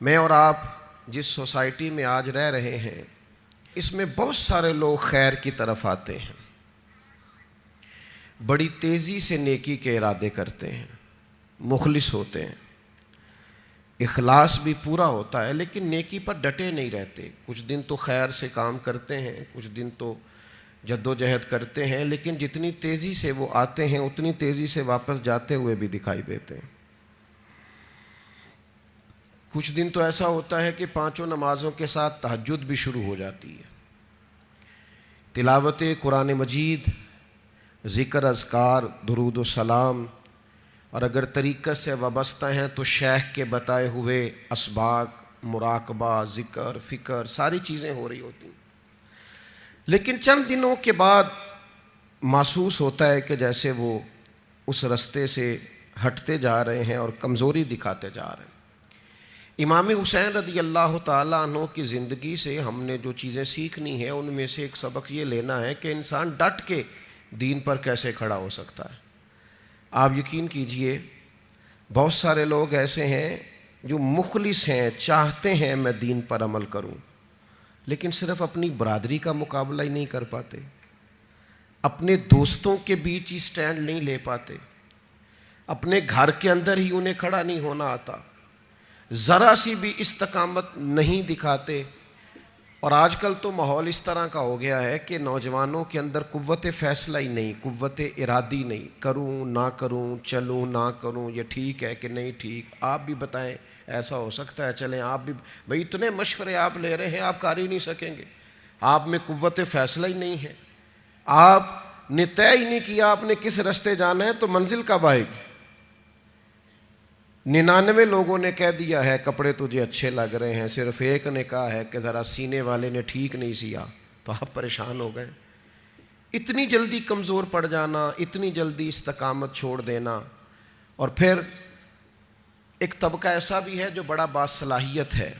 میں اور آپ جس سوسائٹی میں آج رہ رہے ہیں اس میں بہت سارے لوگ خیر کی طرف آتے ہیں، بڑی تیزی سے نیکی کے ارادے کرتے ہیں، مخلص ہوتے ہیں، اخلاص بھی پورا ہوتا ہے، لیکن نیکی پر ڈٹے نہیں رہتے۔ کچھ دن تو خیر سے کام کرتے ہیں، کچھ دن تو جد و جہد کرتے ہیں، لیکن جتنی تیزی سے وہ آتے ہیں اتنی تیزی سے واپس جاتے ہوئے بھی دکھائی دیتے ہیں۔ کچھ دن تو ایسا ہوتا ہے کہ 5 نمازوں کے ساتھ تہجد بھی شروع ہو جاتی ہے، تلاوت قرآن مجید، ذکر، اذکار، درود و سلام، اور اگر طریقت سے وابستہ ہیں تو شیخ کے بتائے ہوئے اسباق، مراقبہ، ذکر، فکر، ساری چیزیں ہو رہی ہوتی ہیں۔ لیکن چند دنوں کے بعد محسوس ہوتا ہے کہ جیسے وہ اس رستے سے ہٹتے جا رہے ہیں اور کمزوری دکھاتے جا رہے ہیں۔ امام حسین رضی اللہ تعالیٰ عنہ کی زندگی سے ہم نے جو چیزیں سیکھنی ہیں ان میں سے ایک سبق یہ لینا ہے کہ انسان ڈٹ کے دین پر کیسے کھڑا ہو سکتا ہے۔ آپ یقین کیجئے بہت سارے لوگ ایسے ہیں جو مخلص ہیں، چاہتے ہیں میں دین پر عمل کروں، لیکن صرف اپنی برادری کا مقابلہ ہی نہیں کر پاتے، اپنے دوستوں کے بیچ ہی سٹینڈ نہیں لے پاتے، اپنے گھر کے اندر ہی انہیں کھڑا نہیں ہونا آتا، ذرا سی بھی استقامت نہیں دکھاتے۔ اور آج کل تو ماحول اس طرح کا ہو گیا ہے کہ نوجوانوں کے اندر قوت فیصلہ ہی نہیں، قوت ارادی نہیں، کروں نہ کروں، چلوں نہ کروں، یہ ٹھیک ہے کہ نہیں ٹھیک، آپ بھی بتائیں ایسا ہو سکتا ہے، چلیں آپ بھی، بھئی اتنے مشورے آپ لے رہے ہیں، آپ کر ہی نہیں سکیں گے، آپ میں قوت فیصلہ ہی نہیں ہے، آپ نے طے ہی نہیں کیا آپ نے کس رستے جانا ہے، تو منزل کب آئے گی؟ 99 لوگوں نے کہہ دیا ہے کپڑے تجھے اچھے لگ رہے ہیں، صرف ایک نے کہا ہے کہ ذرا سینے والے نے ٹھیک نہیں سیا، تو آپ پریشان ہو گئے۔ اتنی جلدی کمزور پڑ جانا، اتنی جلدی استقامت چھوڑ دینا۔ اور پھر ایک طبقہ ایسا بھی ہے جو بڑا باصلاحیت ہے،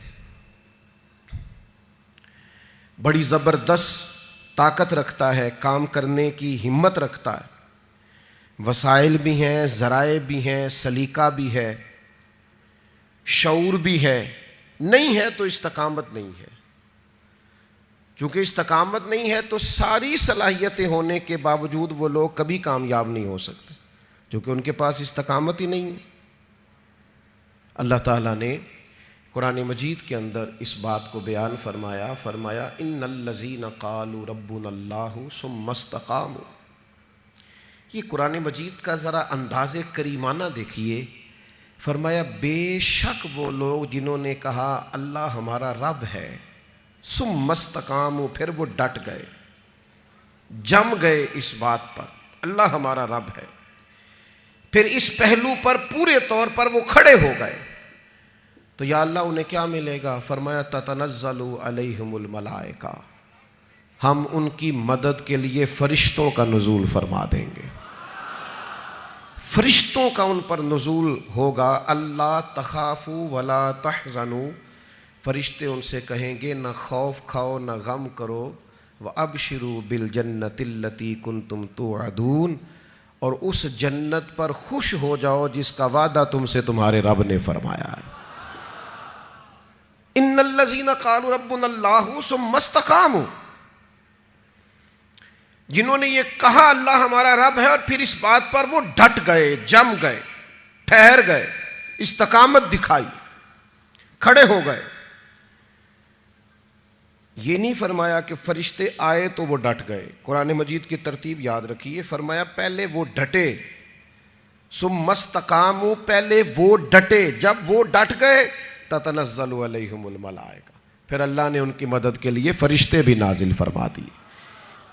بڑی زبردست طاقت رکھتا ہے، کام کرنے کی ہمت رکھتا ہے، وسائل بھی ہیں، ذرائع بھی ہیں، سلیقہ بھی ہے، شعور بھی ہے، نہیں ہے تو استقامت نہیں ہے۔ چونکہ استقامت نہیں ہے تو ساری صلاحیتیں ہونے کے باوجود وہ لوگ کبھی کامیاب نہیں ہو سکتے، کیونکہ ان کے پاس استقامت ہی نہیں ہے۔ اللہ تعالیٰ نے قرآن مجید کے اندر اس بات کو بیان فرمایا ان الذین قالوا ربنا اللہ ثم استقاموا۔ یہ قرآن مجید کا ذرا انداز کریمانہ دیکھیے، فرمایا بے شک وہ لوگ جنہوں نے کہا اللہ ہمارا رب ہے، ثم استقاموا، پھر وہ ڈٹ گئے، جم گئے اس بات پر اللہ ہمارا رب ہے، پھر اس پہلو پر پورے طور پر وہ کھڑے ہو گئے، تو یا اللہ انہیں کیا ملے گا؟ فرمایا تتنزل علیہم الملائکہ، ہم ان کی مدد کے لیے فرشتوں کا نزول فرما دیں گے، فرشتوں کا ان پر نزول ہوگا۔ اللہ تخافوا ولا تحزنوا، فرشتے ان سے کہیں گے نہ خوف کھاؤ نہ غم کرو، وابشروا بالجنۃ التی کنتم توعدون، اور اس جنت پر خوش ہو جاؤ جس کا وعدہ تم سے تمہارے رب نے فرمایا ہے۔ ان الذین قالوا ربنا اللہ ثم استقاموا، جنہوں نے یہ کہا اللہ ہمارا رب ہے اور پھر اس بات پر وہ ڈٹ گئے، جم گئے، ٹھہر گئے، استقامت دکھائی، کھڑے ہو گئے۔ یہ نہیں فرمایا کہ فرشتے آئے تو وہ ڈٹ گئے، قرآن مجید کی ترتیب یاد رکھیے، فرمایا پہلے وہ ڈٹے، ثم استقاموا، پہلے وہ ڈٹے، جب وہ ڈٹ گئے تتنزل علیہم الملائکہ، پھر اللہ نے ان کی مدد کے لیے فرشتے بھی نازل فرما دیے۔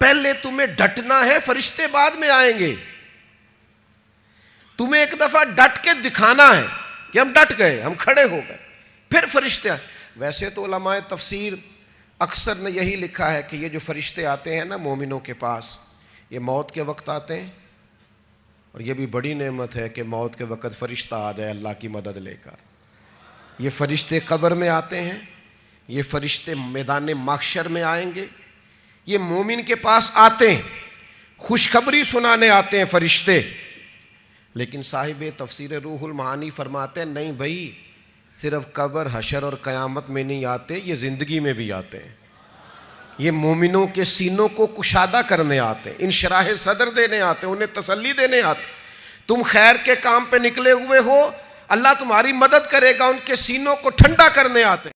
پہلے تمہیں ڈٹنا ہے، فرشتے بعد میں آئیں گے، تمہیں ایک دفعہ ڈٹ کے دکھانا ہے کہ ہم ڈٹ گئے، ہم کھڑے ہو گئے، پھر فرشتے آئیں۔ ویسے تو علماء تفسیر اکثر نے یہی لکھا ہے کہ یہ جو فرشتے آتے ہیں نا مومنوں کے پاس، یہ موت کے وقت آتے ہیں، اور یہ بھی بڑی نعمت ہے کہ موت کے وقت فرشتہ آ جائے اللہ کی مدد لے کر۔ یہ فرشتے قبر میں آتے ہیں، یہ فرشتے میدان محشر میں آئیں گے، یہ مومن کے پاس آتے ہیں، خوشخبری سنانے آتے ہیں فرشتے۔ لیکن صاحب تفسیر روح المعانی فرماتے ہیں نہیں بھائی، صرف قبر حشر اور قیامت میں نہیں آتے، یہ زندگی میں بھی آتے ہیں. یہ مومنوں کے سینوں کو کشادہ کرنے آتے ہیں، انشراح صدر دینے آتے ہیں، انہیں تسلی دینے آتے. تم خیر کے کام پہ نکلے ہوئے ہو، اللہ تمہاری مدد کرے گا، ان کے سینوں کو ٹھنڈا کرنے آتے ہیں.